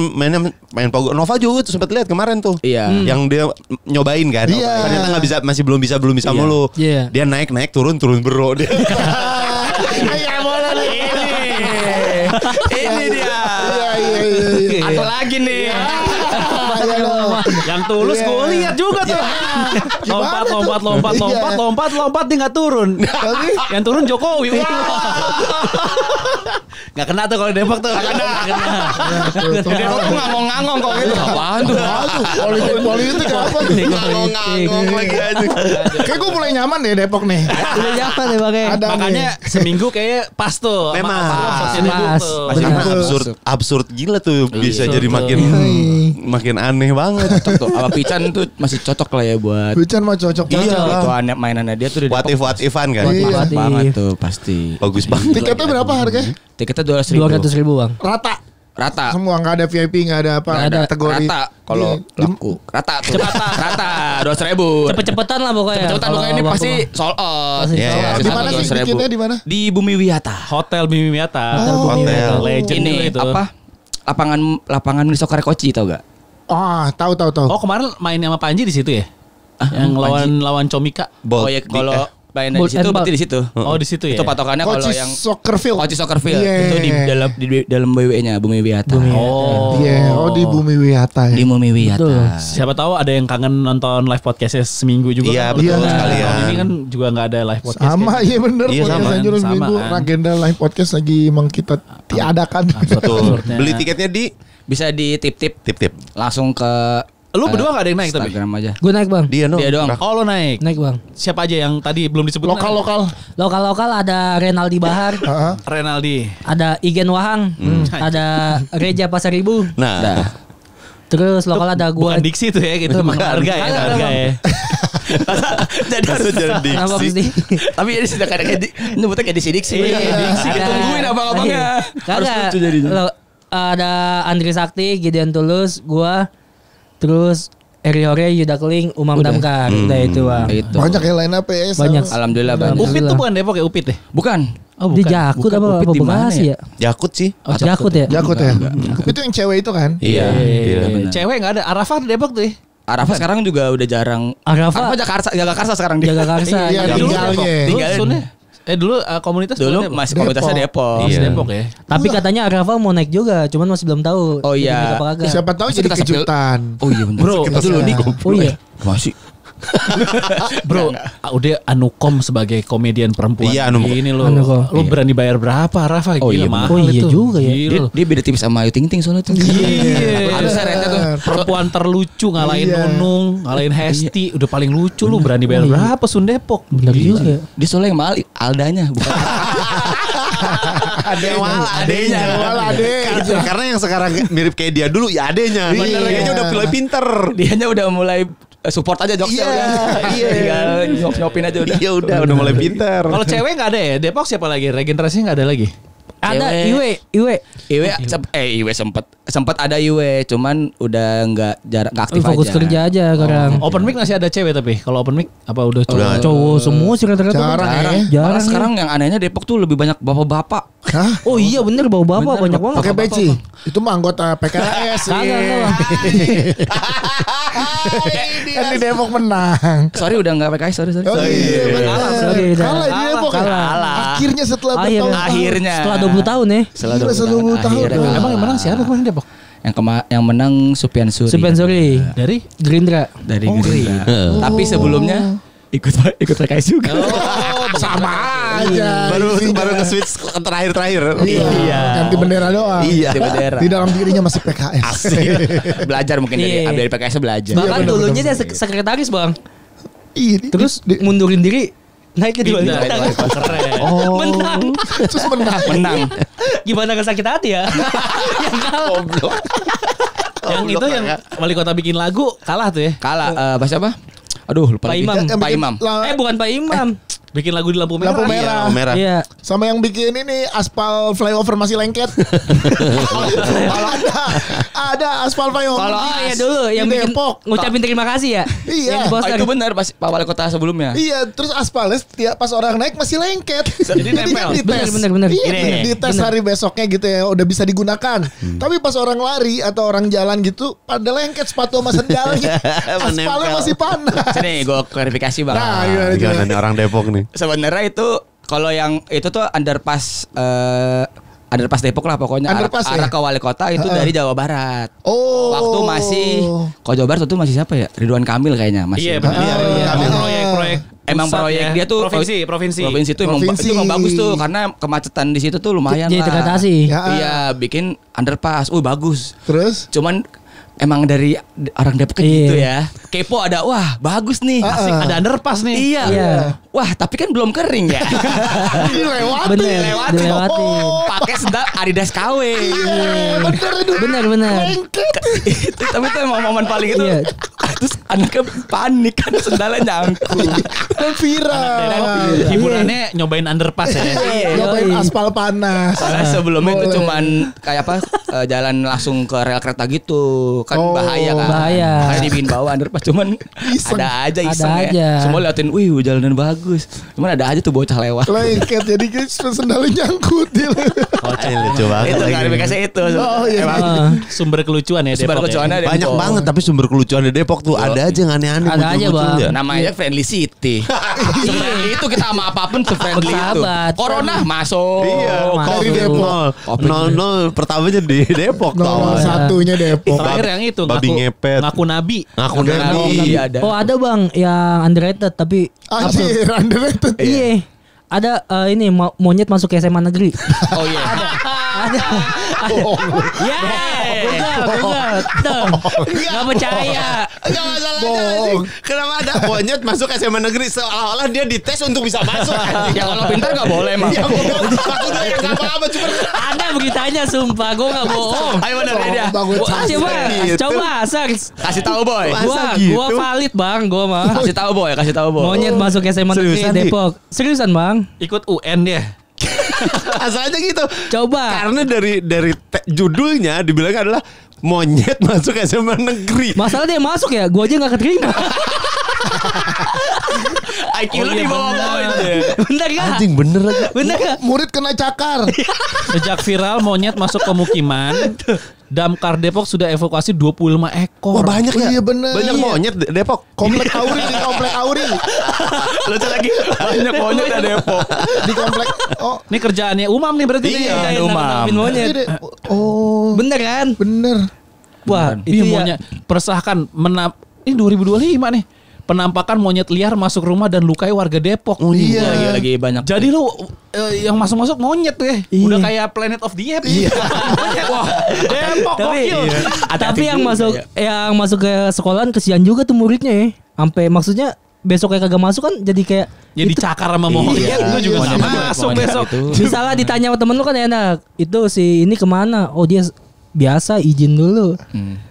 main Pogo. Nova juga tuh sempat lihat kemarin tuh. Iya. Yang dia nyobain kan. Iya. Ternyata nggak bisa, masih belum bisa mulu. Iya. Dia naik turun bro dia. Iya, boleh nih. Ini dia. Iya. Atau lagi nih. Yang Tulus gue lihat juga tuh. Lompat dia nggak turun. Yang turun Jokowi. Nggak kena tuh kalau Depok tuh. Nggak kena. Depok tuh ngangong-ngangong kok gitu. Apaan tuh? Politik apa nih? Ngangong lagi aja. Kayak gue mulai nyaman deh Depok nih. Udah jangan deh bang. Ada Makanya seminggu kayak pas tuh. Memang. Pas. Karena Bener. absurd gila tuh bisa Absurd jadi tuh. makin aneh banget. Cocok tuh. Apa Pican tuh masih cocok lah ya buat. Hujan mah cocok Iya. banget. Itu aneh mainannya dia tuh di What Depok. ifan kan? Iya. Bagus banget tuh pasti. Bagus banget. Tiketnya berapa harganya? Tiketnya 200.000 bang. Rata. Rata. Semua nggak ada VIP, nggak ada apa, Nggak ada ada. kategori. Rata kalau Iya. laku. Rata tuh. Rata 200.000. Cepet-cepetan lah pokoknya. Cepet-cepetan pokoknya ini pasti sold out. Pasti Iya, sold iya. out. Di mana sih bikinnya di mana? Di Bumi Wiyata. Hotel Bumi Wiyata. Hotel. Legend Ini itu. apa? Lapangan mini soccer Koci tau gak? Ah, tahu. Oh kemarin main sama Panji di situ ya? Yang lawan Comika. Oh ya kalau mainnya di Bolt situ and berarti ball. di situ. Oh di situ ya. Itu patokannya kalau Koci yang Soccerfield. Koci Soccerfield Iya. itu di dalam BW-nya Bumi Wiyata. Oh. Iya, di Bumi Wiyata ya. Di Bumi Wiyata. Siapa tahu ada yang kangen nonton live podcastnya seminggu juga. Iya, kan? betul Iya. sekalian. Tahun ini kan juga nggak ada live podcast. Sama, kayak iya bener. Iya, Podcast sama. Anjurus Sama, Minggu. kan. Agenda live podcast lagi emang kita tiadakan. Betul. Absurdnya. Beli tiketnya di Bisa di tip-tip tip-tip. langsung ke Lu berdua gak ada yang naik tapi? Instagram aja. Gue naik bang. Dia Dia doang. Oh lu naik. Naik bang. Siapa aja yang tadi belum disebut? Lokal. Lokal ada Renaldi Bahar. Heeh. Renaldi. Ada Igen Wahang. Ada Reja Pasaribu. Nah, Dah. Terus lokal ada gua. Bukan diksi tuh ya gitu. Emang harga ya. Ada, Harga Bang. ya. Jadi harus Kenapa mesti? Tapi ini sudah kadang nyebutnya kayak diksi. Diksi ditungguin abang-abangnya. Harus Kagak. lucu jadinya. Lo, ada Andri Sakti, Gideon Tulus, gua, terus Eri Hore, Yuda Keling, Umam Damkar. Udah itu bang. Itu. Banyak yang lain apa ya? Banyak. Alhamdulillah banyak. Upit tuh bukan Depok ya, Upit deh. Bukan. Oh, Di Jakut Bukan, apa Upit di mana Bekasi ya? Jakut sih. Jakut ya? Jakut ya. Itu yang cewek itu kan? Iya. benar. Cewek nggak ada. Arafah Depok tuh. Arafah sekarang juga udah jarang. Arafah Jakarta sekarang dia. jaga Karsa. Iya, Dulu tinggalnya. Dulu Tinggalin. Sunnya. Dulu komunitas Dulu Depok. masih komunitasnya Depok. Masih Iya. Depok ya. Tapi katanya Arafah mau naik juga, cuman masih belum tahu. Oh, iya. Jadi naik apa kagak. Siapa tahu Masa jadi kita sambil- kejutan. Oh iya benar. Bro, Kita dulu nih. Oh iya. Masih. Bro, udah Anukom sebagai komedian perempuan. Iya, Anukom. Ini lo, Anukom. lo berani bayar berapa, Rafa? Oh, Gila, iya, mahal Oh iya itu. juga ya. Gila. Dia beda tipis sama Ayu Ting Ting soalnya tuh. Iya. Harusnya rentnya tuh. Perempuan terlucu ngalahin Iya. Nunung, ngalahin Hesti, udah paling lucu lu berani bayar berapa Sun Depok? Benar Gila. juga. Dia soalnya yang mahal Aldanya bukan. Ada yang mahal adenya. Karena yang sekarang mirip kayak dia dulu ya adenya. Iya. Kayaknya udah mulai pinter. Dianya udah mulai support aja jokesnya Iya, udah. iya. Tinggal nyop-nyopin aja udah. Iya udah mulai pinter. Kalau cewek nggak ada ya? Depok siapa lagi? Regenerasi nggak ada lagi? Ada Cewek. Iwe. Iwe sempat ada Iwe, cuman udah nggak aktif Fokus aja. kerja aja sekarang. Open mic masih ada cewek tapi kalau open mic apa udah cowok? Udah. Cowok semua sih rata-rata. Jarang ya. Malah Jarang. sekarang yang anehnya Depok tuh lebih banyak bapak-bapak. Hah? Oh iya bener bawa bapak Bener, banyak banget. Pakai peci. Itu mah anggota PKS. Kagak. Kan di Depok menang. Sorry udah nggak PKS, sorry. Oh iya, benar. Sorry, dah. Kalah di Depok. ya? Kalah. Akhirnya setelah bertahun-tahun. Akhirnya. Setelah 20 tahun ya. Setelah Gila, 20 20 tahun. akhirnya. Emang yang menang siapa kemarin Depok? Yang menang Supian Suri. Supian Suri Dari? Gerindra. Dari Gerindra. Tapi sebelumnya ikut PKS juga. Sama aja. Baru nge-switch terakhir. Iya. Ganti bendera doang. Iya. Di bendera. Di dalam dirinya masih PKS. Belajar mungkin Iya. dari PKS belajar. Bahkan bener, dulunya bener, dia sekretaris bang. Iya. Terus mundurin diri naik ke Pindah, menang. keren. Menang. Terus menang. Menang. Gimana gak sakit hati ya? Yang kalah. Yang itu yang wali kota bikin lagu kalah tuh ya. Kalah bahasa apa? Aduh lupa Pak lagi. Imam. Pak Imam. Bukan Pak Imam. Bikin lagu di lampu merah. Lampu merah. Merah. Iya. Sama yang bikin ini aspal flyover masih lengket. Kalau ada aspal flyover. Kalau ya dulu yang di bikin Depok. ngucapin terima kasih ya. Iya. Yang di poster. Itu benar Pak Wali Kota sebelumnya. Iya, terus aspalnya setiap pas orang naik masih lengket. Jadi nempel. kan dites. Bener. Iya, Ini. dites hari besoknya gitu ya, udah bisa digunakan. Tapi pas orang lari atau orang jalan gitu, pada lengket sepatu sama sendalnya. Aspalnya Menempel. masih panas. Sini gue klarifikasi bang. Nah, gimana, Gimana nih orang Depok nih? Sebenarnya itu kalau yang itu tuh underpass Depok lah pokoknya Underpass arah ya? ke Wali Kota itu dari Jawa Barat. Oh. Waktu masih kalau Jawa Barat itu masih siapa ya? Ridwan Kamil kayaknya masih. Iya benar. Ah, Iya. iya. Proyek-proyek. Emang pusat proyek ya. dia tuh provinsi. Provinsi itu emang bagus tuh karena kemacetan di situ tuh lumayan Jadi lah. degradasi. Ya. Iya, bikin underpass. Bagus. Terus Cuman emang dari orang Depok Iya. gitu ya. Kepo ada, wah bagus nih. Asik, ada underpass nih. Iya. Iya. Wah, tapi kan belum kering ya. dilewati. Bener, dilewatin. Pakai sendal Adidas KW. Bener itu. Bener. Lengket. Tapi itu emang momen paling itu. Iya. Terus anaknya panik kan sendalnya nyangkut. Viral. Hiburannya nyobain underpass ya. Nyobain Yoi. aspal panas. Soalnya sebelumnya itu Boleh. cuman kayak apa jalan langsung ke rel kereta gitu kan Oh, bahaya kan. bahaya. Makanya dibikin bawah underpass cuman Iseng. ada aja Ada iseng ya. aja. Semua liatin, wih jalanan bagus. Cuman ada aja tuh bocah lewat. Lengket jadi sendalnya nyangkut. Lucu banget Itu lagi. klarifikasi itu. Oh, iya. Emang Sumber kelucuan ya Sumber Depok. kelucuannya Ya. ada Banyak Depok. banget tapi sumber kelucuan di Depok tuh ada aja yang aneh-aneh. Ada aja, muncul-muncul Bang. ya. Namanya friendly city. Friendly itu kita sama apapun tuh friendly itu. Bersahabat. Corona masuk. Iya, Masuk. Dari Depok. 0-0 pertamanya di Depok tuh. 01-nya Depok. Terakhir yang itu Babi ngepet. ngaku nabi. Ngaku Nabi. nabi. Iya, ada. Oh ada bang yang underrated tapi Anjir, underrated. Iya. Ada ini monyet masuk ke SMA negeri. Oh iya. Ada. Ya, Google. Tuh. Gak percaya. Enggak masalahnya anjing. Kenapa ada monyet masuk SMA negeri seolah-olah dia dites untuk bisa masuk anjing. Ya kalau pintar nggak boleh emang. Ya aku udah yang enggak apa-apa cuma Ada beritanya sumpah, gue gak bohong. Ayo bener dia. Coba search. Kasih tahu boy. Gua valid bang, gua mah. Kasih tahu boy. Monyet masuk SMA negeri Seriusan, Dik? Depok. Seriusan bang? Ikut UN dia. asalnya gitu. Coba. Karena dari judulnya dibilang adalah monyet masuk SMA negeri. Masalah dia masuk ya, gua aja gak keterima. IQ lu di bawah boy. Bener gak? Anjing bener aja. Bener gak? Murid kena cakar. Sejak viral monyet masuk pemukiman, Damkar Depok sudah evakuasi 25 ekor. Wah banyak ya. Iya bener. Banyak monyet Depok. Komplek Auri di komplek Auri. Lucu lagi. Banyak monyet di Depok. Di komplek. Oh. Ini kerjaannya Umam nih berarti. Iya, nih. Umam. Nangkepin monyet. Iya deh. Oh. Bener kan? Bener. Wah, Iya itu ya. monyet persahkan ini 2025 nih. Penampakan monyet liar masuk rumah dan lukai warga Depok. Oh iya. Lagi banyak. Jadi lu yang masuk-masuk monyet tuh ya. Iya. Udah kayak Planet of the Apes. Iya. Wah, Depok gokil. Tapi yang masuk ke sekolahan kesian juga tuh muridnya ya. Sampai maksudnya besoknya kagak masuk kan jadi kayak Ya dicakar sama monyet. Lu juga gak masuk besok. misalnya ditanya sama temen lu kan enak. Itu si ini kemana? Oh dia biasa izin dulu.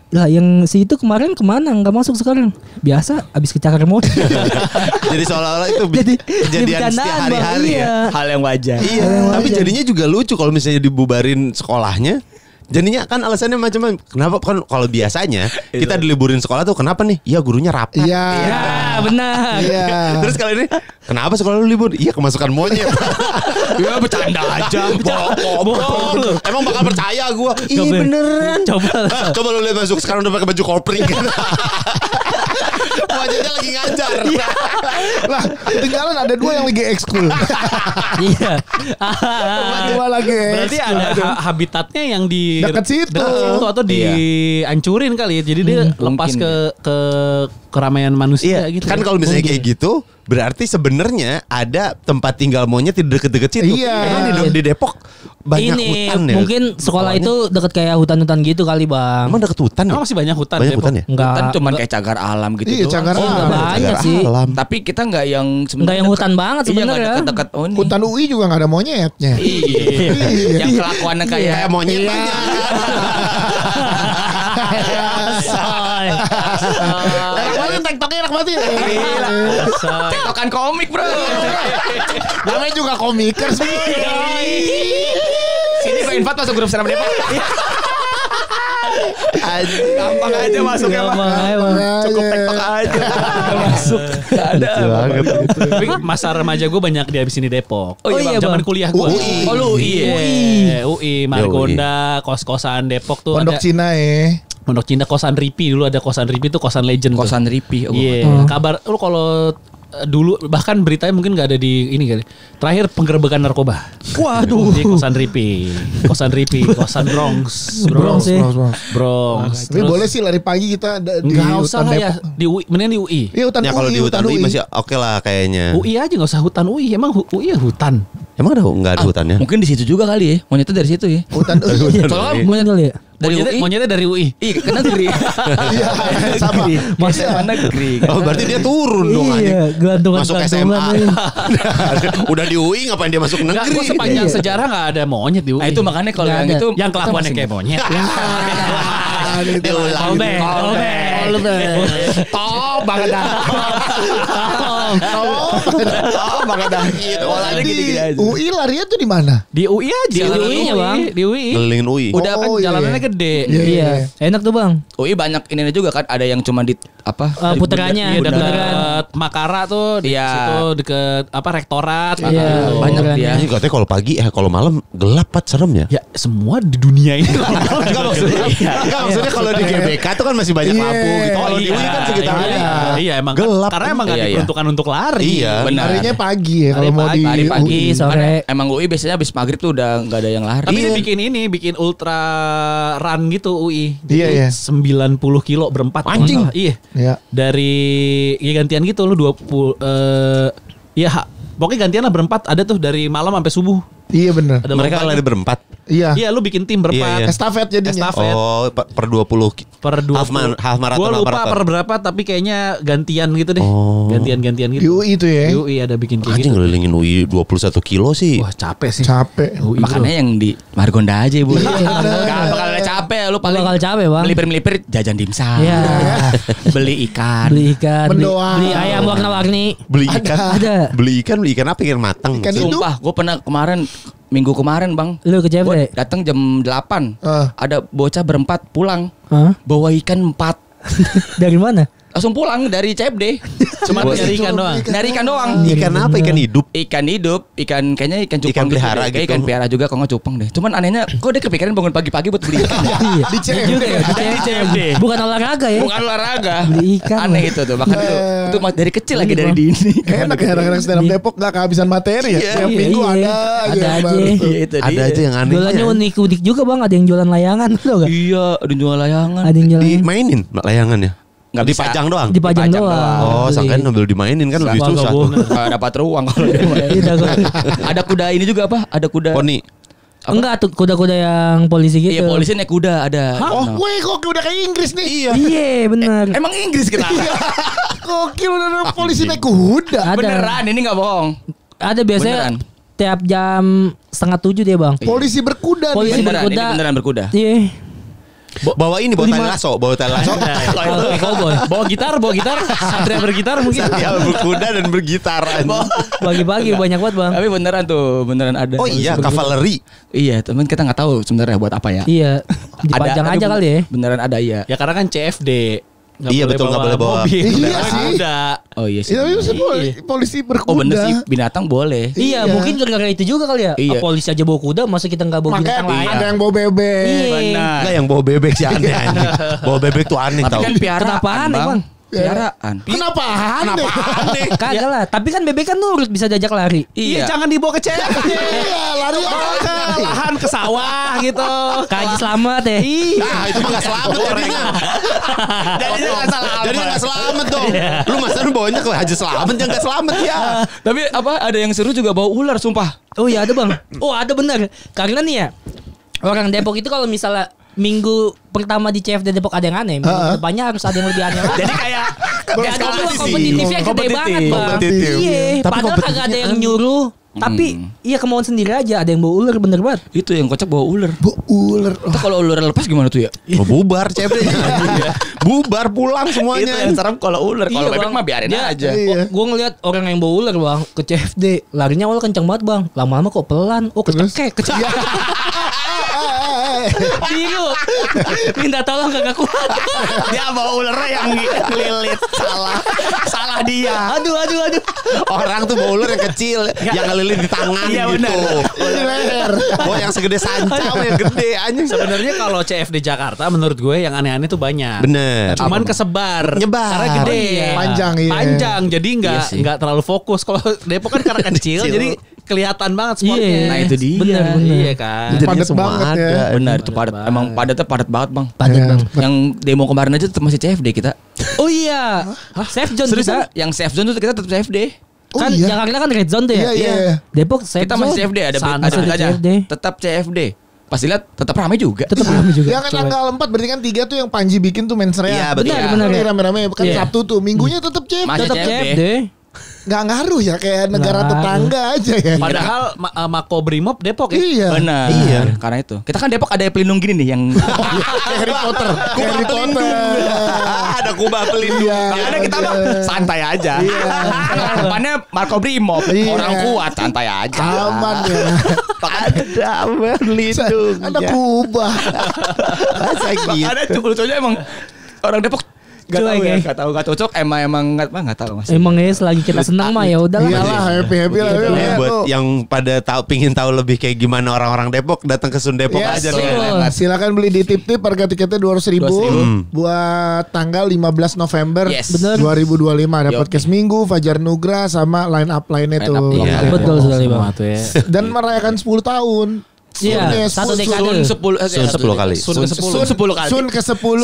Lah yang si itu kemarin kemana? Nggak masuk sekarang. Biasa abis kecakar monyet. Jadi seolah-olah itu kejadian setiap hari-hari ya. Hal yang wajar. Iya, tapi jadinya juga lucu kalau misalnya dibubarin sekolahnya. Jadinya kan alasannya macam-macam. Kenapa kan kalau biasanya kita diliburin sekolah tuh kenapa nih? Iya gurunya rapat. Iya. Ya benar. Iya. Terus kali ini kenapa sekolah lu libur? Iya kemasukan monyet. Ya bercanda aja. Bohong. Emang bakal percaya gua? Iya beneran. Coba lu lihat masuk sekarang udah pakai baju kopling. Monyetnya lagi ngajar. Lah, ketinggalan ada 2 yang lagi ekskul. Iya. Dua lagi Berarti ekskul. ada habitatnya yang di Dekat situ. atau dihancurin kali ya. Jadi dia lepas mungkin ke keramaian manusia Iya, gitu. kan kalau misalnya kayak gitu, berarti sebenarnya ada tempat tinggal monyet di deket-deket situ. Iya. Emang di Depok banyak Ini hutan ya. mungkin sekolah itu deket kayak hutan-hutan gitu kali bang. Emang deket hutan ya? Emang masih banyak hutan Banyak Depok? hutan ya? Enggak. Kan cuman kayak cagar alam gitu Iya, doang. cagar Oh, enggak alam. banyak Cagar sih. alam. Tapi kita nggak yang Enggak yang hutan banget Iya nggak sebenarnya. dekat-dekat. Oh ini. Hutan UI juga gak ada monyetnya. Iya. Yang kelakuannya kayak monyet Iya. banyak. Soy. TikToknya enak banget ya. TikTokan komik bro. Namanya juga komikers. Sini gue invite masuk grup senam Depok. Gampang aja masuknya mah. Cukup TikTok aja. Masuk. Ada banget. Tapi masa remaja gue banyak dihabisin di Depok. Oh iya, Zaman Bang. kuliah gue. UI. Oh lu UI. UI, Margonda, kos-kosan Depok tuh Pondok ada. Cina ya. Pondok Cina kosan Ripi dulu ada kosan Ripi tuh kosan legend. tuh. Kosan Ripi. Iya. Kabar lu kalau dulu bahkan beritanya mungkin nggak ada di ini kali. Terakhir penggerebekan narkoba. Waduh. Di kosan Ripi, kosan Bronx. Bronx ya. Bronx. Tapi boleh sih lari pagi kita di Nggak usah hutan lah ya Depok. di UI, mendingan di UI. Iya hutan Ya kalau di hutan UI masih oke lah kayaknya. UI aja nggak usah hutan UI, emang UI ya hutan. Emang ada nggak ada hutannya? Mungkin di situ juga kali ya. Monyetnya dari situ ya. Hutan UI. Soalnya Monyet kali ya. dari UI. Monyetnya dari UI. Iya ke negeri. Iya, sama. Masa negeri. Oh berarti dia turun dong anjing. Iya, gelantungan Masuk SMA. Udah di UI ngapain dia masuk Enggak, negeri? gua sepanjang sejarah nggak ada monyet di UI. Nah itu makanya kalau Nggak yang ada. itu yang kelakuannya kayak monyet. Diulang. top banget dah. Top banget dah. Polanya gini-gini aja. UI larinya tuh di mana? Di UI aja. Di UI-nya, Bang. Di UI. Ngelilingin UI. Udah kan Oh, iya. jalanannya gede. Iya. Enak tuh bang. UI banyak ini juga kan ada yang cuma di apa? Puterannya. Iya, Puteran. dekat Makara tuh di Iya. situ deket apa rektorat. Iya, gitu. Banyak Puterannya. dia. Anjing katanya kalau pagi kalau malam gelap Pat serem ya. Ya semua di dunia ini. Enggak maksudnya kalau di GBK tuh kan masih banyak lampu gitu. Kalau di UI kan sekitar Iya emang gelap. karena emang nggak Iya, iya. diperuntukkan untuk lari. Iya. Benar. Larinya pagi ya kalau Lari mau di pagi, Lari pagi, UI. sore. Emang UI biasanya habis maghrib tuh udah nggak ada yang lari. Tapi dia bikin ultra run gitu UI. Iya, iya. 90 kilo berempat. Anjing. Iya. Ya. Dari ya gantian gitu lu 20 ya Pokoknya gantian lah berempat. Ada tuh dari malam sampai subuh. Iya benar. Ada Mereka lombanya. lari berempat. Iya. Iya, lu bikin tim berempat. Iya. Estafet jadinya. Estafet. Oh, per 20 Per 20. half marathon. Gue half lupa marathon. per berapa tapi kayaknya gantian gitu deh. Oh. Gantian-gantian gitu. UI itu ya. UI ada bikin kayak Anjing gitu. ngelilingin UI 21 kilo sih. Wah, capek sih. Capek. UI Makanya yang di Margonda aja Bu. Iya, Gak bakal ada capek. Lu paling Bakal capek, Bang. melipir-melipir jajan dimsum. Iya. Beli ikan. Beli ikan, Mendoan. beli ayam warna-warni. Beli ikan. Ada. Beli ikan apa ikan matang? Ikan hidup. Sumpah, gue pernah minggu kemarin bang. Lu ke Gue CFD? datang jam 8. Ada bocah berempat pulang. Hah? Bawa ikan 4. Dari mana? Langsung pulang dari CFD. Cuma nyari ikan doang. Nyari ikan doang. Ikan apa? Ikan hidup. Ikan hidup, kayaknya ikan cupang Ikan pelihara deh. Kayak gitu. Ikan pelihara juga kalau nggak cupang deh. Cuman anehnya, kok dia kepikiran bangun pagi-pagi buat beli ikan. Iya. Di CFD. Juga ya, Di CFD. Bukan olahraga ya. Bukan olahraga. Beli ikan, Aneh Bang. itu tuh. Bahkan itu dari kecil lagi Iya, dari Bang. dini. Enak ya anak-anak stand up Depok gak kehabisan materi ya. Tiap Iya, minggu iya. ada Ada yang aja. baru tuh. Iya, itu Ada dia. aja yang aneh. Jualannya unik-unik juga bang. Ada yang jualan layangan, tau gak? Iya, ada jual layangan. Ada yang jualan. Dimainin layangannya. Nggak bisa. Dipajang doang. Dipajang doang. Oh, sangkain sambil dimainin kan lebih Wah, susah. gabung. Nggak dapat ruang kalau dia main. Iya, dah, Ada kuda ini juga apa? Ada kuda. Poni. Enggak tuh kuda-kuda yang polisi gitu. Iya, polisi naik kuda ada. Oh, Nah. weh kok udah kayak Inggris nih. Iya. Iya benar. Emang Inggris kita? Gokil udah ada polisi naik kuda. Ada. Beneran, ini nggak bohong. Ada biasanya Beneran. tiap jam 6:30 dia bang. Polisi berkuda Polisi nih. Beneran, ini berkuda. beneran berkuda. Iya. Bawa ini, bawa tali lasso, bawa tali lasso. Kalau itu cowboy. Bawa gitar, Satria bergitar mungkin. Ya, berkuda dan bergitar. Pagi-pagi banyak banget bang. Tapi beneran tuh, beneran ada. Oh iya, kavaleri. Iya, temen kita nggak tahu sebenarnya buat apa ya. Iya. Dipajang aja kali ya. Beneran ada iya. Ya karena kan CFD. Iya, betul, nggak boleh bawa. mobil. Iya Bawa sih. kuda. Oh iya sih. Iya, tapi maksud polisi berkuda. Oh bener sih, binatang boleh. Iya, mungkin gara-gara itu juga kali ya. Iya. Polisi aja bawa kuda, masa kita nggak bawa Makanya binatang lain? ada yang bawa bebek. Iya. Benar. Enggak, yang bawa bebek sih aneh anjing. Bawa bebek tuh aneh Tapi tau. kan piaraan, Kenapa aneh, Bang? Piaraan. Kenapa aneh? Kagak lah, tapi kan bebek kan nurut bisa diajak lari. Iya, jangan dibawa ke CFD. Iya, lari Ke lahan, ke sawah gitu. Kaji selamat ya. Nah, itu mah gak selamat jadinya. Jadinya nggak salah apa. Jadinya gak selamat dong. Lu masa lu bawanya ke Haji Selamat yang gak selamat ya. Tapi apa ada yang seru juga bawa ular sumpah. Oh iya ada bang. Oh ada benar. Karena nih ya orang Depok itu kalau misalnya minggu pertama di CFD Depok ada yang aneh, minggu depannya harus ada yang lebih aneh. Jadi kayak ada kompetitifnya gede banget bang. Kompetitif. Iya. Tapi Padahal kagak ada yang nyuruh. Tapi iya kemauan sendiri aja. Ada yang bawa ular bener banget. Itu yang kocak bawa ular. Bu ular. Itu kalau ular lepas gimana tuh ya? Oh, bubar CFD. Bubar pulang Itu semuanya. yang serem kalau ular. Kalau bebek mah biarin aja. Iya. Gue ngeliat orang yang bawa ular bang ke CFD, larinya awal kencang banget bang, lama-lama kok pelan. Oh kecekek, kecekek. Bingung. Minta tolong kagak kuat. Dia bawa ularnya yang ngelilit. Salah dia. Aduh. Orang tuh bawa ular yang kecil, yang ngelilin di tangan Iya, gitu. Di leher. Bawa yang segede sanca, yang gede anjing. Sebenarnya kalau CFD Jakarta menurut gue yang aneh-aneh tuh banyak. Bener. Cuman kesebar. Nyebar. Karena gede. Iya. Panjang, iya. Panjang. Jadi Iya sih. nggak terlalu fokus. Kalau Depok kan karena kecil, jadi kelihatan banget spotnya. Iya. Nah, itu dia. Bener. Iya kan. Jadinya Padat semua banget ada. ya. Benar itu padat. Emang padatnya padat banget bang. Padat Iya. bang. Yang demo kemarin aja tetap masih CFD kita. Oh iya. Safe zone Seriusan? kita. Yang safe zone tuh kita tetap CFD. Oh Kan iya. Jakarta kan red zone tuh ya. Iya. Depok safe Kita zone. masih CFD ada Santai ada aja. CFD. Tetap CFD. Pas lihat tetap ramai juga. Tetap ramai juga. Ya kan tanggal 4 berarti kan 3 tuh yang Panji bikin tuh mensrea. Iya, betul. Benar, benar. Rame-rame kan Iya. Sabtu tuh. Minggunya tetap CFD. Masih Tetap CFD. CFD. Nggak ngaruh ya kayak negara Nggak tetangga aja ya. Padahal Mako Brimob Depok ya. Iya. Benar. Iya. Karena itu. Kita kan Depok ada pelindung gini nih yang Kayak Harry Potter. Kayak Harry Potter. Ada kubah pelindung. Iya. Makanya kita mah santai aja. Iya. Depannya Marco Brimob. Iya. Orang kuat santai aja. Aman ya. Ada pelindung. Ada kubah. Masa gitu. Ada lucunya emang orang Depok gak tahu Cuek ya, ya. gak cocok emang gak tahu mas. Emang ya selagi kita senang mah ya udahlah. Iyalah happy lah. Ya, buat yang pada pingin tahu lebih kayak gimana orang-orang Depok, datang ke Sun Depok Yes, aja nih. betul. Silakan beli di Tip-Tip, harga tiketnya 200.000 buat tanggal 15 November Yes. Bener. 2025. Ada Yo. podcast Minggu, Fajar Nugra sama line up lainnya Line up, tuh. iya. Betul sekali bang. Semua tuh ya. Dan merayakan 10 tahun. Iya, satu dekade. Sun 10 kali. Sun ke-10 kali. Sun ke-10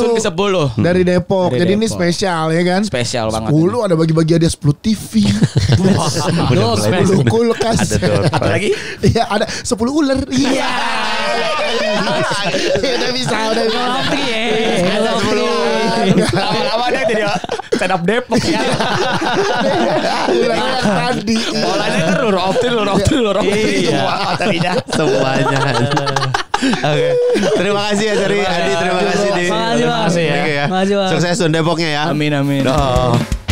dari Depok. Dari Jadi ini Depok. spesial ya kan? Spesial banget. 10 ada bagi-bagi ada 10 TV. 10 kulkas. Ada door. Apa lagi? Iya, ada 10 ular. Iya. Udah bisa. Lopri ya. Lama-lama dia jadi stand up Depok ya. Ular tadi. Polanya itu lur opti. Iya. Materinya. Semuanya. Oke. Terima kasih ya Ceri. Adi terima kasih di. Makasih, Bang. Makasih ya. Makasih, Bang. Sukses Sun Depoknya ya. Amin. Doh.